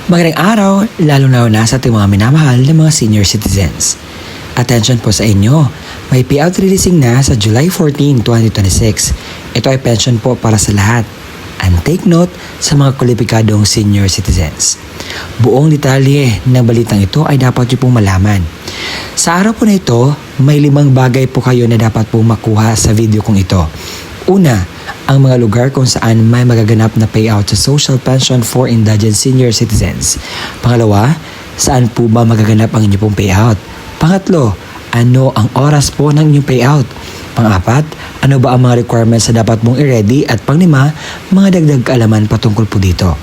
Magandang araw, lalo na sa ating mga minamahal na mga senior citizens. Attention po sa inyo, may payout releasing na sa July 14, 2026. Ito ay pension po para sa lahat. And take note sa mga kwalipikadong senior citizens. Buong detalye ng balitang ito ay dapat niyo pong malaman. Sa araw po na ito, may 5 bagay po kayo na dapat pong makuha sa video kong ito. Una, ang mga lugar kung saan may magaganap na payout sa social pension for indigent senior citizens. Pangalawa, saan po ba magaganap ang inyong pong payout? Pangatlo, ano ang oras po ng inyong payout? Pang-apat, ano ba ang mga requirements na dapat mong i-ready? At pang-lima, mga dagdag kaalaman patungkol po dito.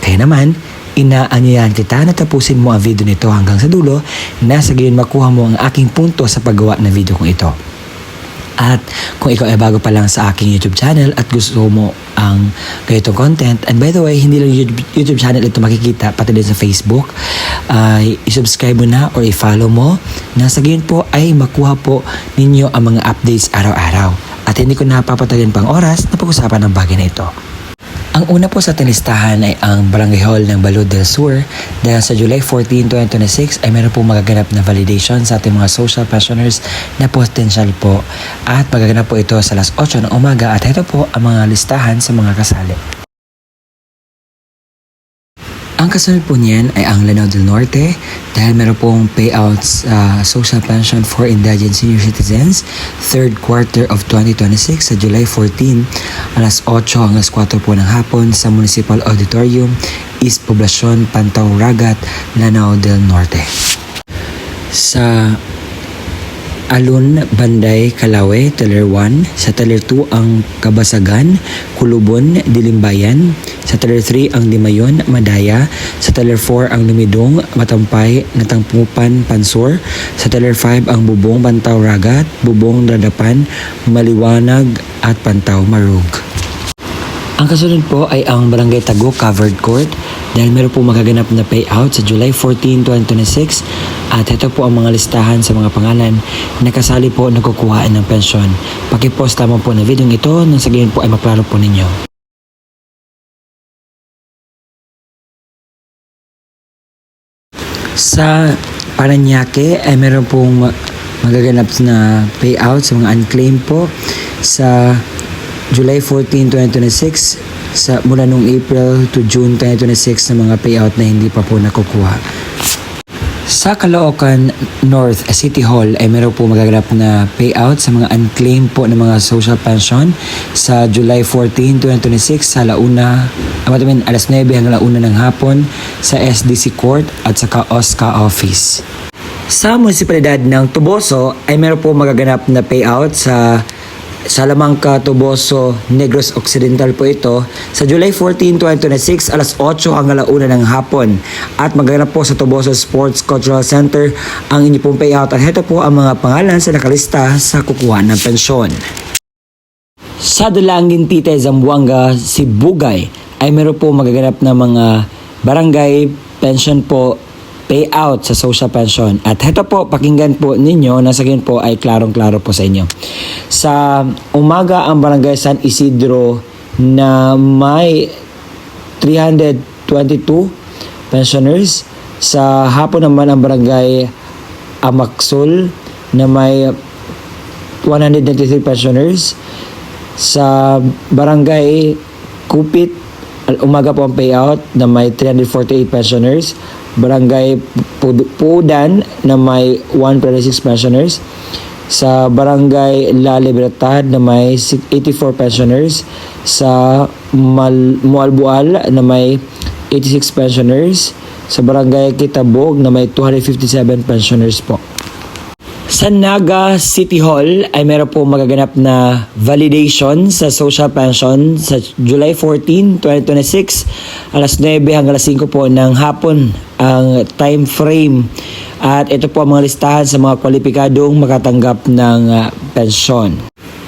Kaya naman, inaanyayahan kita na tapusin mo ang video nito hanggang sa dulo na sa gayon makuha mo ang aking punto sa paggawa ng video kong ito. At kung ikaw ay bago pa lang sa aking YouTube channel at gusto mo ang ganitong content, and by the way, hindi lang YouTube channel ito makikita, pati din sa Facebook, i-subscribe mo na or i-follow mo na sa gayon po ay makuha po ninyo ang mga updates araw-araw. At hindi ko napapatagalin pang oras na pag-usapan ng bagay na ito. Ang una po sa ating listahan ay ang Barangay Hall ng Balud del Sur dahil sa July 14, 2026 ay meron pong magaganap na validation sa ating mga social pensioners na potential po at magaganap po ito sa alas 8 ng umaga at ito po ang mga listahan sa mga kasali. Ang kasunod po niyan ay ang Lanao del Norte dahil meron pong payouts social pension for indigent senior citizens 3rd quarter of 2026 sa July 14 alas 8 hanggang 4 po ng hapon sa Municipal Auditorium, East Poblacion, Pantaw Ragat, Lanao del Norte. Sa Alun, Banday, Calawe, Teller 1. Sa Teller 2 ang Kabasagan, Kulubon, Dilimbayan. Sa Teller 3 ang Limayon, Madaya. Sa Teller 4 ang Lumidong, Matampay, Natangpupan, Pansor. Sa Teller 5 ang Bubong, Pantaw Ragat, Bubong, Radapan, Maliwanag at Pantaw Marug. Ang kasunod po ay ang Barangay Tago Covered Court dahil meron po magaganap na payout sa July 14, 2026 at ito po ang mga listahan sa mga pangalan na kasali po na kukuhaan ng pensyon. Pakipost lamang po na video ito nang sa gayon po ay maklaro po ninyo. Sa Paranaque ay meron pong magaganap na payout sa mga unclaimed po sa July 14, 2026 mula noong April to June 2026 na mga payout na hindi pa po nakukuha. Sa Caloocan North City Hall ay meron po magaganap na payout sa mga unclaimed po ng mga social pension sa July 14, 2026 sa alas 9 hanggang 1 ng hapon sa SDC Court at sa OSCA Office. Sa munisipalidad ng Tuboso ay meron po magaganap na payout sa Salamanca, Tuboso, Negros Occidental po ito sa July 14, 2026 alas 8 hanggang 1 ng hapon at magaganap po sa Tuboso Sports Cultural Center ang inyong pong payout at ito po ang mga pangalan sa nakalista sa kukuha ng pensyon. Sa Dulangin, Tite, Zamboanga, Sibugay ay meron po magaganap na mga barangay pension po payout sa social pension. At ito po, pakinggan po ninyo na sa ganyan po ay klarong-klaro po sa inyo. Sa umaga, ang Barangay San Isidro na may 322 pensioners. Sa hapon naman, ang Barangay Amaksol na may 193 pensioners. Sa Barangay Kupit, umaga po ang payout na may 348 pensioners. Barangay Pudan na may 126 pensioners. Sa Barangay La Libertad na may 84 pensioners. Sa Mualbual na may 86 pensioners. Sa Barangay Kitabog na may 257 pensioners po. Sa Naga City Hall ay meron po magaganap na validation sa social pension sa July 14, 2026 alas 9 hanggang alas 5 po ng hapon ang time frame at ito po ang mga listahan sa mga kwalipikadong makatanggap ng pensyon.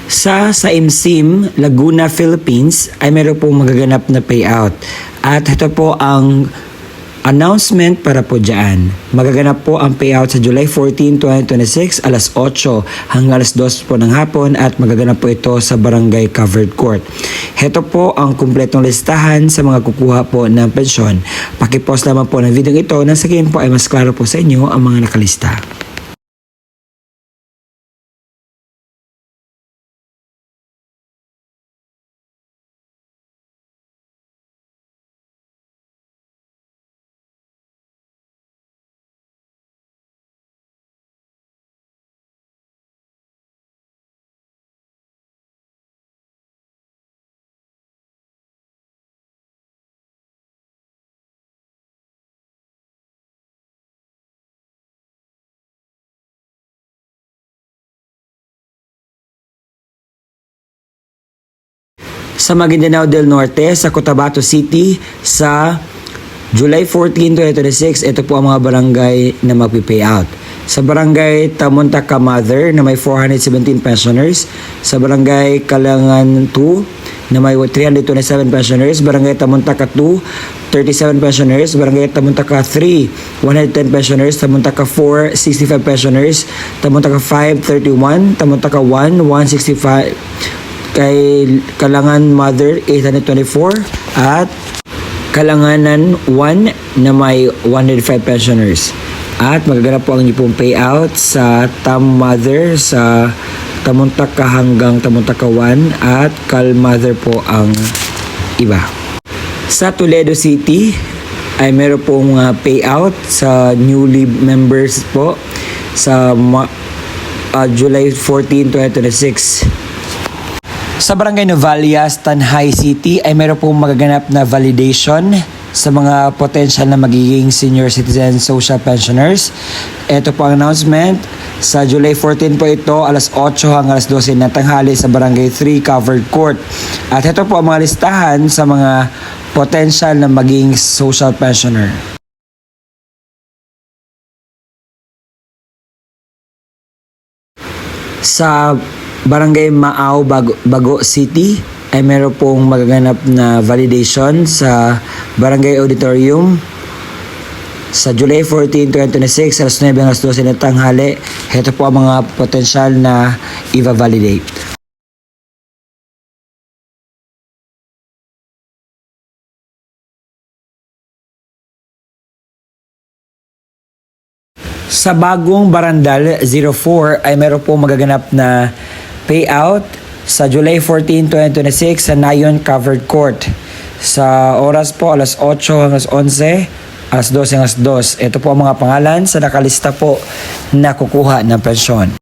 Sa Saimsim, Laguna, Philippines ay meron po magaganap na payout at ito po ang Announcement para po dyan. Magaganap po ang payout sa July 14, 2026 alas 8 hanggang alas 2 po ng hapon at magaganap po ito sa Barangay Covered Court. Heto po ang kumpletong listahan sa mga kukuha po ng pensyon. Pakipost lamang po ng video ito na sa gayon po ay mas klaro po sa inyo ang mga nakalista. Sa Maguindanao del Norte, sa Cotabato City, sa July 14, 2026, ito po ang mga barangay na magpipayout. Sa Barangay Tamuntaka Mother na may 417 pensioners, sa Barangay Kalangan 2 na may 327 pensioners, Barangay Tamuntaka 2, 37 pensioners, Barangay Tamuntaka 3, 110 pensioners, Tamuntaka 4, 65 pensioners, Tamuntaka 5, 31, Tamuntaka 1, 165, kay Kalangan Mother 824 at Kalanganan 1 na may 105 pensioners. At magaganap po ang inyong payout sa Tam Mother sa Tamuntaka hanggang Tamuntaka 1 at Kal Mother po ang iba. Sa Toledo City ay meron pong payout sa newly members po sa July 14, 2026. Sa Barangay Novalias, Tanhay City ay meron pong magaganap na validation sa mga potential na magiging senior citizen social pensioners. Ito po ang announcement. Sa July 14 po ito, alas 8 hanggang alas 12 na tanghali sa Barangay 3 Covered Court. At ito po ang mga listahan sa mga potential na maging social pensioner. Sa Barangay Maaw, Bago City ay meron pong magaganap na validation sa Barangay Auditorium sa July 14, 2026 alas 9 hanggang alas 12 na tanghali. Ito po ang mga potensyal na i-validate. Sa Bagong Barandal 04 ay meron pong magaganap na payout sa July 14, 2026 sa Nayon Covered Court. Sa oras po alas 8 hanggang alas 11, alas 12 hanggang alas 2. Ito po ang mga pangalan sa nakalista po na kukuha ng pensyon.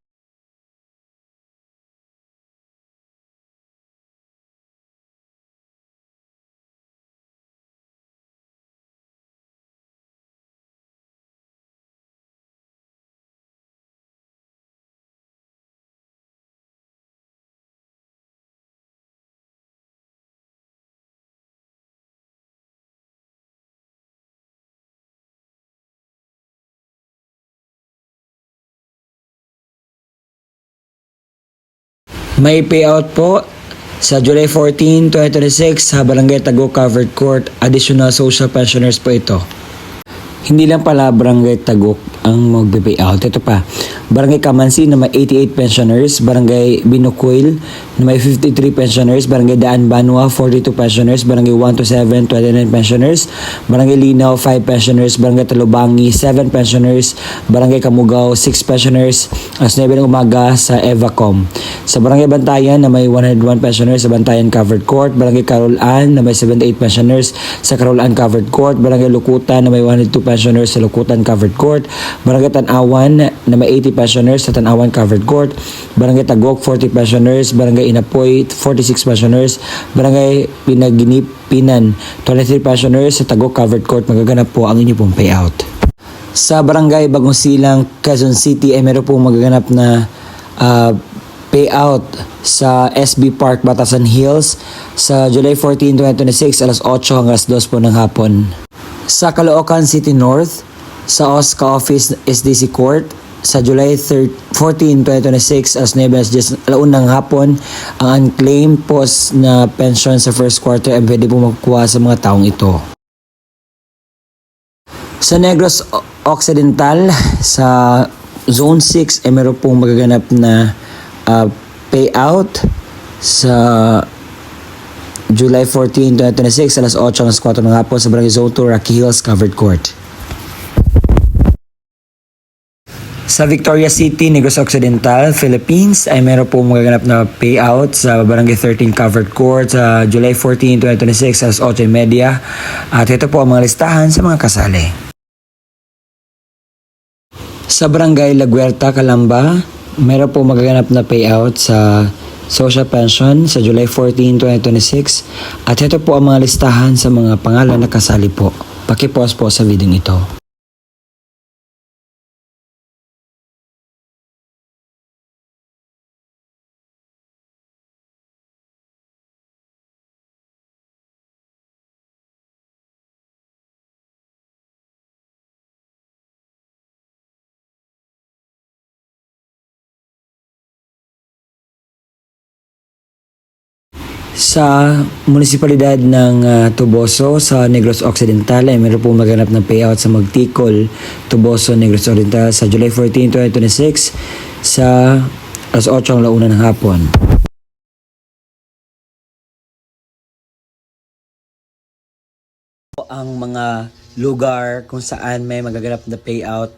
May payout po sa July 14, 2026 sa Barangay Tago Covered Court. Additional social pensioners po ito. Hindi lang pala Barangay Tagok ang magbe-payout. Ito pa, Barangay Kamansi na may 88 pensioners, Barangay Binukuil na may 53 pensioners, Barangay Daan Banwa 42 pensioners, Barangay 127 29 pensioners, Barangay Linaw 5 pensioners, Barangay Talubangi 7 pensioners, Barangay Kamugao 6 pensioners, alas 9 ng umaga sa Evacom. Sa Barangay Bantayan na may 101 pensioners sa Bantayan Covered Court, Barangay Carolan na may 78 pensioners sa Carolan Covered Court, Barangay Lukutan na may 102 pensioners sa Lukutan Covered Court, Barangay Tanawan na may 80 pensioners sa Tanawan Covered Court, Barangay Tagok 40 pensioners, Barangay Inapoy 46 pensioners, Barangay Pinaginipinan 23 pensioners sa Tagok Covered Court. Magaganap po ang inyong pong payout. Sa Barangay Bagong Silang, Quezon City ay meron pong magaganap na payout sa SB Park, Batasan Hills sa July 14, 2026 alas 8 hanggang alas 2 po ng hapon. Sa Caloocan City North, sa OSCA Office SDC Court sa July 14, 2026 alas 9 alaunang hapon, ang unclaimed post na pension sa first quarter ay pwede po makukuha sa mga taong ito. Sa Negros Occidental, sa Zone 6, meron pong magaganap na payout sa July 14, 2026, alas 8 hanggang 4 ng hapon sa Barangay Zone 2, Rocky Hills Covered Court. Sa Victoria City, Negros Occidental, Philippines, ay meron pong magaganap na payout sa Barangay 13 Covered Court sa July 14, 2026, alas 8:30. At ito po ang mga listahan sa mga kasali. Sa Barangay La Guerta, Calamba, meron po magaganap na payout sa social pension sa July 14, 2026. At ito po ang mga listahan sa mga pangalan na kasali po. Paki-pause po sa video ito. Sa munisipalidad ng Tuboso sa Negros Occidental ay meron pong maganap ng payout sa Magtikol, Tuboso, Negros Occidental sa July 14, 2026 sa alas 8 ng hapon. Ang mga lugar kung saan may magaganap na payout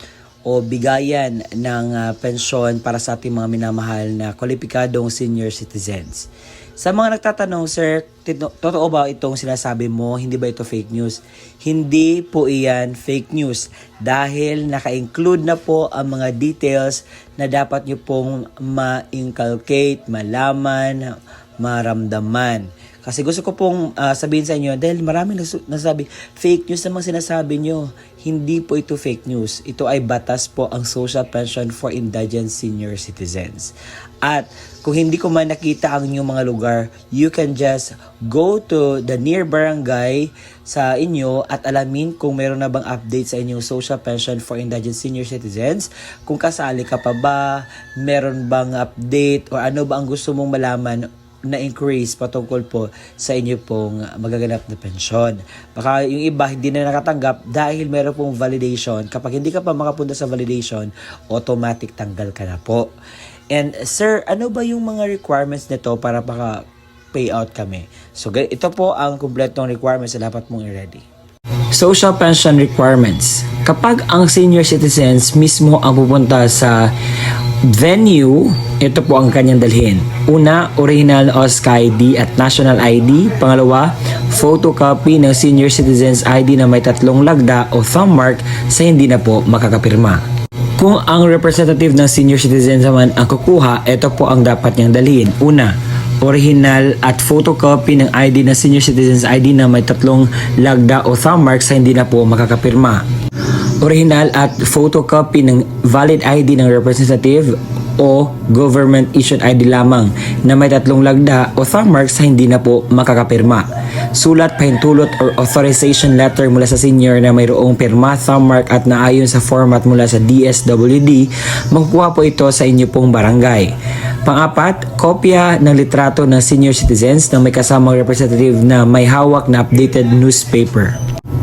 o bigayan ng pensyon para sa ating mga minamahal na kwalipikadong senior citizens. Sa mga nagtatanong, sir, totoo ba itong sinasabi mo? Hindi ba ito fake news? Hindi po iyan fake news dahil naka-include na po ang mga details na dapat nyo pong ma-inculcate, malaman, maramdaman. Kasi gusto ko pong sabihin sa inyo, dahil maraming nasabi, fake news namang sinasabi nyo. Hindi po ito fake news. Ito ay batas po ang Social Pension for Indigent Senior Citizens. At kung hindi ko man nakita ang inyong mga lugar, you can just go to the near barangay sa inyo at alamin kung meron na bang update sa inyong Social Pension for Indigent Senior Citizens. Kung kasali ka pa ba, meron bang update o ano ba ang gusto mong malaman na increase patungkol po sa inyo pong magaganap na pensyon. Baka yung iba hindi na nakatanggap dahil meron pong validation. Kapag hindi ka pa makapunta sa validation, automatic tanggal ka na po. And sir, ano ba yung mga requirements nito para baka payout kami? So ito po ang kumpletong requirements na dapat mong i-ready. Social pension requirements. Kapag ang senior citizens mismo ang pupunta sa venue, ito po ang kanyang dalhin. Una, original OSCA ID at national ID. Pangalawa, photocopy ng senior citizens ID na may 3 lagda o thumb mark sa hindi na po makakapirma. Kung ang representative ng senior citizens naman ang kukuha, ito po ang dapat niyang dalhin. Una, original at photocopy ng ID ng senior citizens ID na may 3 lagda o thumb mark sa hindi na po makakapirma. Original at photocopy ng valid ID ng representative o government issued ID lamang na may 3 lagda o thumb mark sa hindi na po makakapirma. Sulat, pahintulot or authorization letter mula sa senior na mayroong pirma, thumb mark at naayon sa format mula sa DSWD, makukuha po ito sa inyo pong barangay. Pang-apat, kopya ng litrato ng senior citizens na may kasamang representative na may hawak na updated newspaper.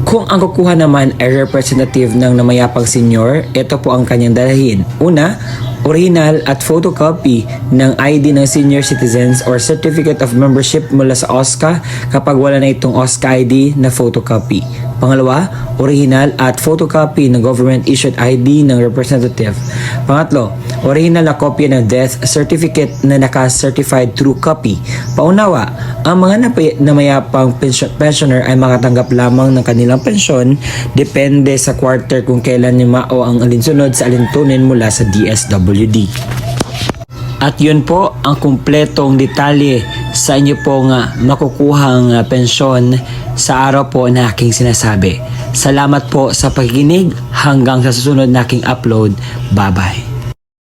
Kung ang kukuha naman ay representative ng namayapang senior, ito po ang kanyang dalhin. Una, original at photocopy ng ID ng senior citizens or certificate of membership mula sa OSCA kapag wala na itong OSCA ID na photocopy. Pangalawa, original at photocopy ng government issued ID ng representative. Pangatlo, original na kopya ng death certificate na naka-certified true copy. Paunawa, ang mga namayapang pensioner ay makatanggap lamang ng kanilang pensyon depende sa quarter kung kailan mao ang alinsunod sa alintunin mula sa DSWD. At yun po ang kumpletong detalye sa inyo pong makukuhang pensyon sa araw po na aking sinasabi. Salamat po sa pakikinig hanggang sa susunod na aking upload. Bye-bye.